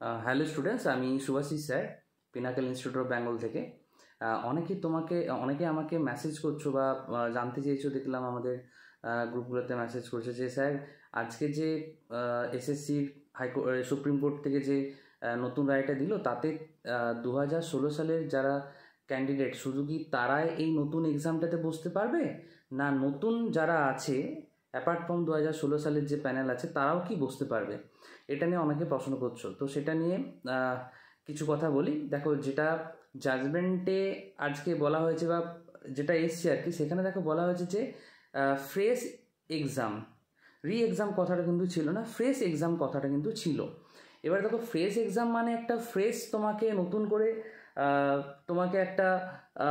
Hello students, আমি Shubhashis sir, Pinnacle Institute of Bengal থেকে। অনেকে আমাকে মেসেজ করছো বা জানতে চেয়েছো, দেখলাম আমাদের গ্রুপগুলোতে মেসেজ করছে যে স্যার আজকে যে এসএসসির সুপ্রিম কোর্ট থেকে যে নতুন রায়টা দিল, তাতে 2016 সালের যারা ক্যান্ডিডেট শুধু কি তারাই এই নতুন এক্সামটাতে বসতে পারবে, না নতুন যারা আছে অ্যাপার্ট ফ্রম 2016 সালের যে প্যানেল আছে তারাও কি বসতে পারবে? এটা নিয়ে অনেকে প্রশ্ন করছো। তো সেটা নিয়ে কিছু কথা বলি। দেখো, যেটা জাজমেন্টে আজকে বলা হয়েছে বা যেটা এসছে আর কি, সেখানে দেখো বলা হয়েছে যে ফ্রেশ এক্সাম, এক্সাম কথাটা কিন্তু ছিল না, ফ্রেশ এক্সাম কথাটা কিন্তু ছিল। এবার দেখো, ফ্রেশ এক্সাম মানে একটা ফ্রেশ তোমাকে নতুন করে তোমাকে একটা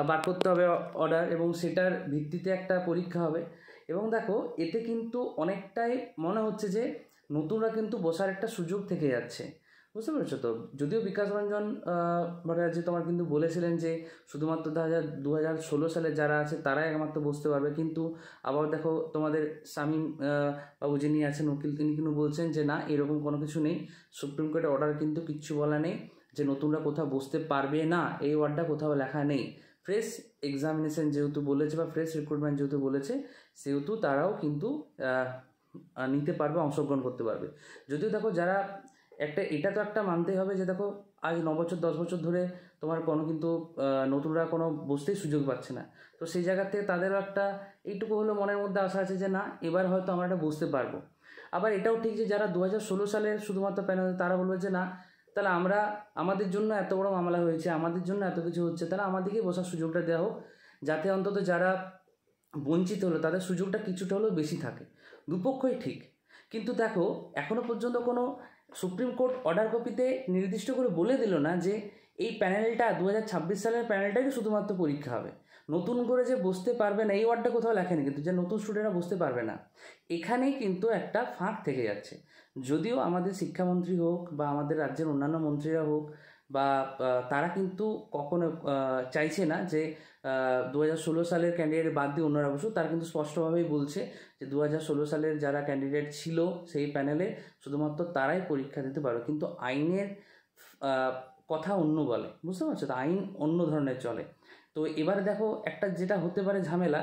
বার করতে হবে অর্ডার, এবং সেটার ভিত্তিতে একটা পরীক্ষা হবে। এবং দেখো, এতে কিন্তু অনেকটাই মনে হচ্ছে যে নতুনরা কিন্তু বসার একটা সুযোগ থেকে যাচ্ছে, বুঝতে পেরেছো তো? যদিও বিকাশ রঞ্জন ভট্টাচার্য তোমার কিন্তু বলেছিলেন যে শুধুমাত্র 2016 সালে যারা আছে তারাই একমাত্র বসতে পারবে, কিন্তু আবার দেখো তোমাদের শামীম বাবু যিনি আছেন উকিল, তিনি কিন্তু বলছেন যে না, এরকম কোনো কিছু নেই। সুপ্রিম কোর্টের অর্ডার কিন্তু কিচ্ছু বলা নেই যে নতুনরা কোথাও বসতে পারবে না, এই ওয়ার্ডটা কোথাও লেখা নেই। ফ্রেশ এক্সামিনেশন যেহেতু বলেছে বা ফ্রেশ রিক্রুটমেন্ট যেহেতু বলেছে, সেহেতু তারাও কিন্তু নিতে পারবে, অংশগ্রহণ করতে পারবে। যদিও দেখো, যারা এটা তো একটা মানতেই হবে যে দেখো, আজ 9 বছর 10 বছর ধরে তোমার কোনো কিন্তু নতুনরা কোনো বসতেই সুযোগ পাচ্ছে না। তো সেই জায়গা থেকে তাদেরও একটা এইটুকু হলো মনের মধ্যে আশা আছে যে না, এবার হয়তো আমরা এটা বুঝতে পারবো। আবার এটাও ঠিক যে যারা 2016 সালে শুধুমাত্র প্যানেল, তারা বলবে যে না, তাহলে আমাদের জন্য এত বড় মামলা হয়েছে, আমাদের জন্য এত কিছু হচ্ছে, তাহলে আমাদেরকে বসার সুযোগটা দেওয়া হোক, যাতে অন্তত যারা বঞ্চিত হলো তাদের সুযোগটা কিছুটা হলেও বেশি থাকে। দুপক্ষই ঠিক। কিন্তু দেখো, এখনো পর্যন্ত কোনো সুপ্রিম কোর্ট অর্ডার কপিতে নির্দিষ্ট করে বলে দিল না যে এই প্যানেলটা 2026 সালের প্যানেলটাই শুধুমাত্র পরীক্ষা হবে, নতুন করে যে বসতে পারবে না এই ওয়ার্ডটা কোথাও লেখেনি কিন্তু, যে নতুন স্টুডেন্টরা বসতে পারবে না। এখানেই কিন্তু একটা ফাঁক থেকে যাচ্ছে। যদিও আমাদের শিক্ষামন্ত্রী হোক বা আমাদের রাজ্যের অন্যান্য মন্ত্রীরা হোক বা তারা কিন্তু কখনো চাইছে না যে 2016 সালের ক্যান্ডিডেট বাদ দিয়ে অন্যরা বসুক। তারা কিন্তু স্পষ্টভাবেই বলছে যে 2016 সালের যারা ক্যান্ডিডেট ছিল সেই প্যানেলে শুধুমাত্র তারাই পরীক্ষা দিতে পারবে, কিন্তু আইনের কথা অন্য বলে, বুঝতে পারছো তো? আইন অন্য ধরনের চলে। তো এবারে দেখো, একটা যেটা হতে পারে ঝামেলা,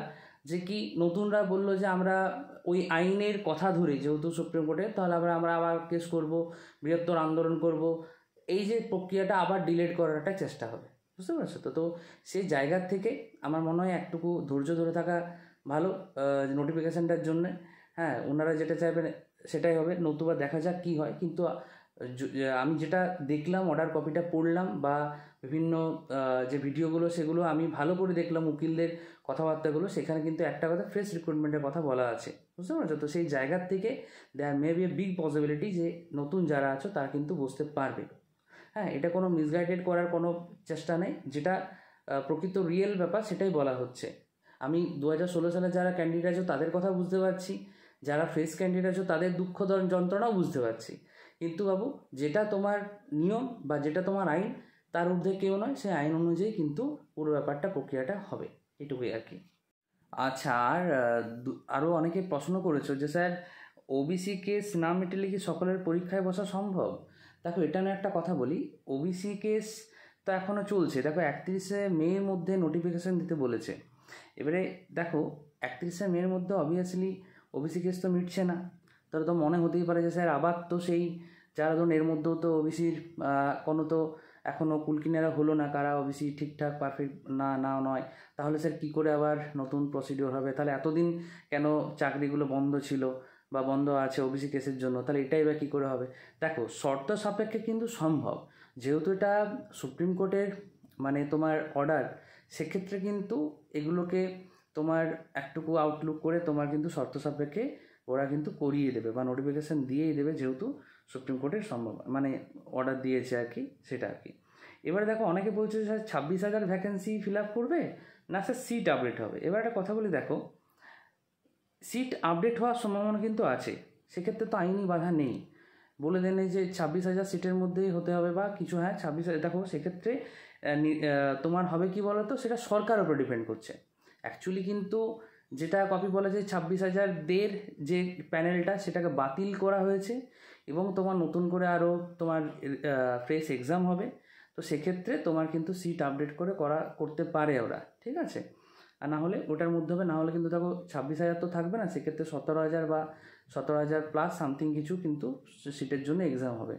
যে কি নতুনরা বললো যে আমরা ওই আইনের কথা ধরে, যেহেতু সুপ্রিম কোর্টে, তাহলে আমরা আবার কেস করব, বৃহত্তর আন্দোলন করব, এই যে প্রক্রিয়াটা আবার ডিলেট করার একটা চেষ্টা হবে, বুঝতে পারছো তো? তো সেই জায়গার থেকে আমার মনে হয় একটুকু ধৈর্য ধরে থাকা ভালো নোটিফিকেশানটার জন্যে। হ্যাঁ, ওনারা যেটা চাইবেন সেটাই হবে, নতুবা দেখা যাক কী হয়। কিন্তু আমি যেটা দেখলাম, অর্ডার কপিটা পড়লাম বা বিভিন্ন যে ভিডিওগুলো, সেগুলো আমি ভালো করে দেখলাম, উকিলদের কথাবার্তাগুলো, সেখানে কিন্তু একটা কথা ফ্রেশ রিক্রুটমেন্টের কথা বলা আছে, বুঝতে পারছো তো? সেই জায়গার থেকে there may be a big possibility যে নতুন যারা আছো তারা কিন্তু বসতে পারবে। হ্যাঁ, এটা কোনো মিসগাইডেড করার কোনো চেষ্টা নেই, যেটা প্রকৃত রিয়েল ব্যাপার সেটাই বলা হচ্ছে। আমি 2016 সালে যারা ক্যান্ডিডেট আছো তাদের কথা বুঝতে পারছি, যারা ফ্রেশ ক্যান্ডিডেট আছো তাদের দুঃখ যন্ত্রণাও বুঝতে পারছি। কিন্তু বাবু, যেটা তোমার নিয়ম বা যেটা তোমার আইন, তার ঊর্ধ্বে কেউ নয়, সেই আইন অনুযায়ী কিন্তু পুরো ব্যাপারটা প্রক্রিয়াটা হবে, এটুকুই আর কি। আচ্ছা, আর আরও অনেকে প্রশ্ন করেছো যে স্যার ওবিসি কেস না মিটলে কি সকলের পরীক্ষায় বসা সম্ভব? দেখো, এটা নিয়ে একটা কথা বলি। ওবিসি কেস তো এখনও চলছে। দেখো, 31শে মের মধ্যে নোটিফিকেশান দিতে বলেছে। এবারে দেখো, 31শে মের মধ্যে অবভিয়াসলি ওবিসি কেস তো মিটছে না। তাহলে তো মনে হতেই পারে যে স্যার আবার তো সেই যারা ধরুন এর মধ্যেও তো ওবিসির কোনো তো এখনও কুলকিনারা হলো না, কারা ওবিসি ঠিকঠাক পারফেক্ট নয়, তাহলে স্যার কী করে আবার নতুন প্রসিডিওর হবে? তাহলে এতদিন কেন চাকরিগুলো বন্ধ ছিল বা বন্ধ আছে ওবিসি কেসের জন্য, তাহলে এটাই বা কী করে হবে? দেখো, শর্ত সাপেক্ষে কিন্তু সম্ভব, যেহেতু এটা সুপ্রিম কোর্টের মানে তোমার অর্ডার, সেক্ষেত্রে কিন্তু এগুলোকে তোমার একটুকু আউটলুক করে তোমার কিন্তু শর্ত সাপেক্ষে ওরা কিন্তু করিয়ে দেবে বা নোটিফিকেশান দিয়েই দেবে, যেহেতু সুপ্রিম কোর্টের সম্ভব মানে অর্ডার দিয়েছে আর কি, সেটা আর কি। এবারে দেখো, অনেকে বলছে স্যার 26,000 ভ্যাকেন্সি ফিল আপ করবে না স্যার সিট আপডেট হবে। এবার একটা কথা বলি, দেখো সিট আপডেট হওয়ার সম্ভাবনা কিন্তু আছে, সেক্ষেত্রে তো আইনি বাধা নেই। বলে দেন যে 26,000 সিটের মধ্যেই হতে হবে বা কিছু, হ্যাঁ 26,000। দেখো, সেক্ষেত্রে তোমার হবে কি বলো তো, সেটা সরকারের উপর ডিপেন্ড করছে অ্যাকচুয়ালি। কিন্তু যেটা কপি বলে যে 26,000 যে প্যানেলটা, সেটাকে বাতিল করা হয়েছে, এবং তোমার নতুন করে আরও তোমার ফ্রেশ এক্সাম হবে। তো সেক্ষেত্রে তোমার কিন্তু সিট আপডেট করতে পারে ওরা, ঠিক আছে। আর না হলে ওটার মধ্যে হবে, না হলে কিন্তু দেখো 26,000 তো থাকবে না, সেক্ষেত্রে 17,000 বা 17,000 প্লাস সামথিং কিছু কিন্তু সিটের জন্য এক্সাম হবে।